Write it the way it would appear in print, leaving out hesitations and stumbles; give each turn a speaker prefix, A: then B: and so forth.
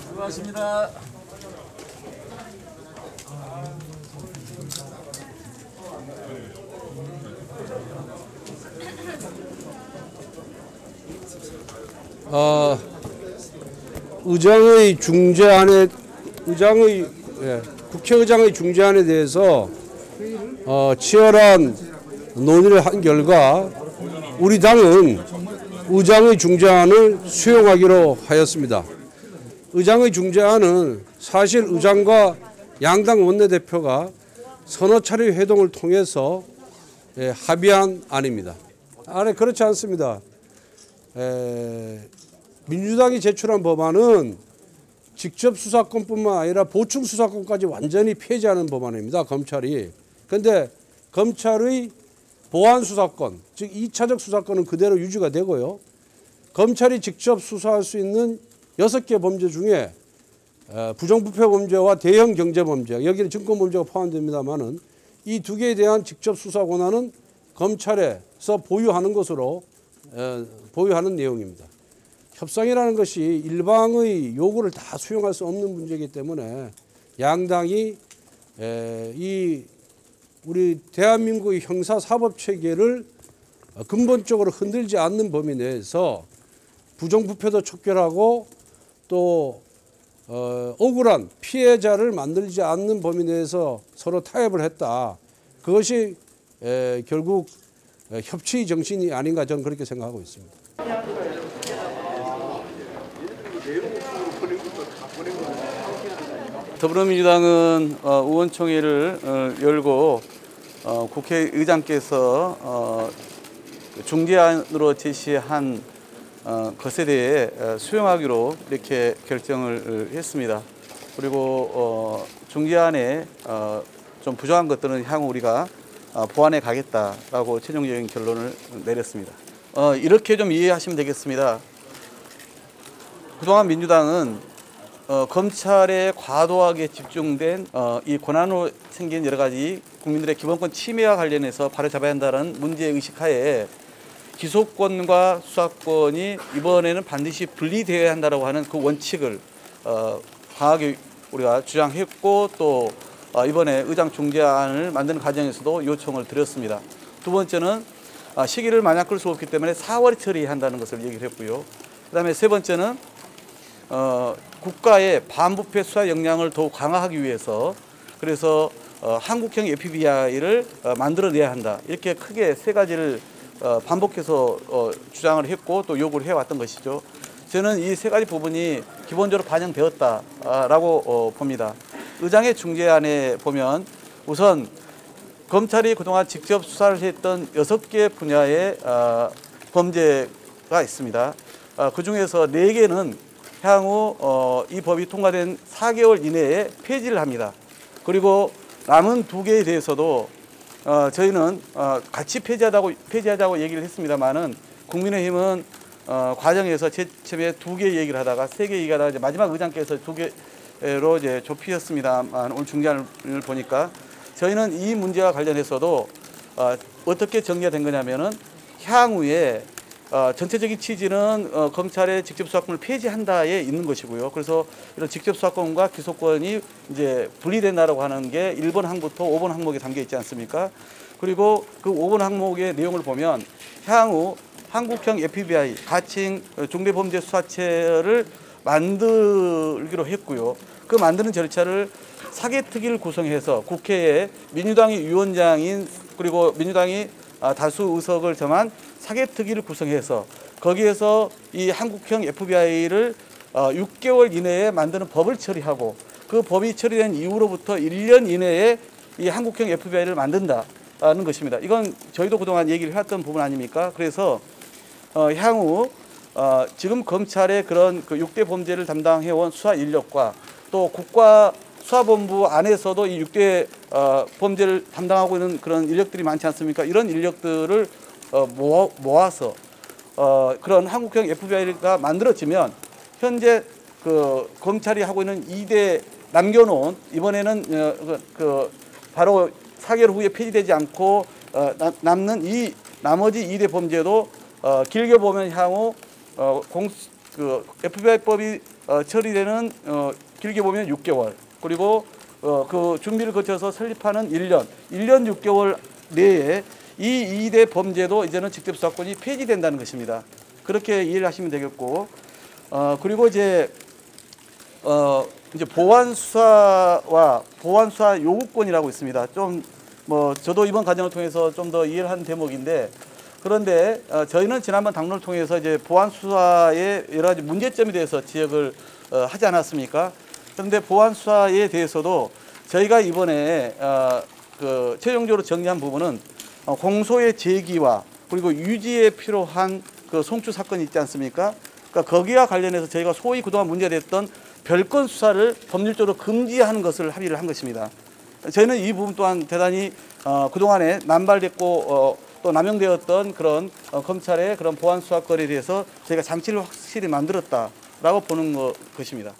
A: 수고하십니다.
B: 의장의 중재안에 국회의장의 중재안에 대해서 치열한 논의를 한 결과 우리 당은 의장의 중재안을 수용하기로 하였습니다. 의장의 중재안은 사실 의장과 양당 원내대표가 서너 차례 회동을 통해서 합의한 안입니다. 그렇지 않습니다. 민주당이 제출한 법안은 직접 수사권뿐만 아니라 보충 수사권까지 완전히 폐지하는 법안입니다. 검찰이. 그런데 검찰의 보안 수사권, 즉 2차적 수사권은 그대로 유지가 되고요. 검찰이 직접 수사할 수 있는 6개 범죄 중에 부정부패 범죄와 대형 경제 범죄, 여기는 증권 범죄가 포함됩니다만은 이 두 개에 대한 직접 수사 권한은 검찰에서 보유하는 것으로 보유하는 내용입니다. 협상이라는 것이 일방의 요구를 다 수용할 수 없는 문제이기 때문에 양당이 이 우리 대한민국의 형사사법체계를 근본적으로 흔들지 않는 범위 내에서 부정부패도 촉결하고 또 억울한 피해자를 만들지 않는 범위 내에서 서로 타협을 했다. 그것이 결국 협치의 정신이 아닌가 저는 그렇게 생각하고 있습니다.
A: 더불어민주당은 의원총회를 열고 국회의장께서 중재안으로 제시한 것에 대해 수용하기로 이렇게 결정을 했습니다. 그리고 중재안에 좀 부족한 것들은 향후 우리가 보완해 가겠다라고 최종적인 결론을 내렸습니다. 이렇게 좀 이해하시면 되겠습니다. 그동안 민주당은 검찰에 과도하게 집중된 이 권한으로 생긴 여러 가지 국민들의 기본권 침해와 관련해서 바로잡아야 한다는 문제의식하에 기소권과 수사권이 이번에는 반드시 분리되어야 한다고 하는 그 원칙을 강하게 우리가 주장했고 또 이번에 의장 중재안을 만드는 과정에서도 요청을 드렸습니다. 두 번째는 시기를 만약 끌 수 없기 때문에 4월에 처리한다는 것을 얘기를 했고요. 그다음에 세 번째는 국가의 반부패 수사 역량을 더욱 강화하기 위해서 그래서 한국형 FBI를 만들어내야 한다. 이렇게 크게 세 가지를 반복해서 주장을 했고 또 요구를 해왔던 것이죠. 저는 이 세 가지 부분이 기본적으로 반영되었다라고 봅니다. 의장의 중재안에 보면 우선 검찰이 그동안 직접 수사를 했던 6개 분야의 범죄가 있습니다. 그중에서 4개는 향후 이 법이 통과된 4개월 이내에 폐지를 합니다. 그리고 남은 2개에 대해서도 저희는 같이 폐지하자고 얘기를 했습니다만은 국민의힘은 과정에서 처음에 2개 얘기를 하다가 3개 얘기하다가 이제 마지막 의장께서 2개로 이제 좁히셨습니다만 오늘 중재안을 보니까 저희는 이 문제와 관련해서도 어떻게 정리가 된 거냐면은 향후에 전체적인 취지는 검찰의 직접 수사권을 폐지한다에 있는 것이고요. 그래서 이런 직접 수사권과 기소권이 이제 분리된다라고 하는 게 1번 항부터 5번 항목에 담겨 있지 않습니까? 그리고 그 5번 항목의 내용을 보면 향후 한국형 FBI 가칭 중대범죄수사체를 만들기로 했고요. 그 만드는 절차를 사개특위를 구성해서 국회에 민주당이 위원장인 그리고 민주당이 다수 의석을 점한 사개특위를 구성해서 거기에서 이 한국형 FBI를 6개월 이내에 만드는 법을 처리하고 그 법이 처리된 이후로부터 1년 이내에 이 한국형 FBI를 만든다는 것입니다. 이건 저희도 그동안 얘기를 해왔던 부분 아닙니까? 그래서 향후 지금 검찰의 그런 그 6대 범죄를 담당해온 수사 인력과 또 국가수사본부 안에서도 이 6대 범죄를 담당하고 있는 그런 인력들이 많지 않습니까? 이런 인력들을 모아서 그런 한국형 FBI가 만들어지면 현재 그 검찰이 하고 있는 2대 남겨놓은 이번에는 바로 4개월 후에 폐지되지 않고 남는 이 나머지 2대 범죄도 길게 보면 향후 FBI법이 처리되는 길게 보면 6개월, 그리고 그 준비를 거쳐서 설립하는 1년 6개월 내에 이 2대 범죄도 이제는 직접 수사권이 폐지된다는 것입니다. 그렇게 이해를 하시면 되겠고, 그리고 이제 보완 수사와 보완 수사 요구권이라고 있습니다. 좀 저도 이번 과정을 통해서 좀 더 이해를 한 대목인데, 그런데 저희는 지난번 당론을 통해서 이제 보완 수사의 여러 가지 문제점에 대해서 지적을 하지 않았습니까? 그런데 보완 수사에 대해서도 저희가 이번에 최종적으로 정리한 부분은 공소의 제기와 그리고 유지에 필요한 그 송치 사건이 있지 않습니까? 그러니까 거기와 관련해서 저희가 소위 그동안 문제됐던 별건 수사를 법률적으로 금지하는 것을 합의를 한 것입니다. 저희는 이 부분 또한 대단히 그동안에 남발됐고 또 남용되었던 그런 검찰의 그런 보안 수사권에 대해서 저희가 장치를 확실히 만들었다라고 보는 것입니다.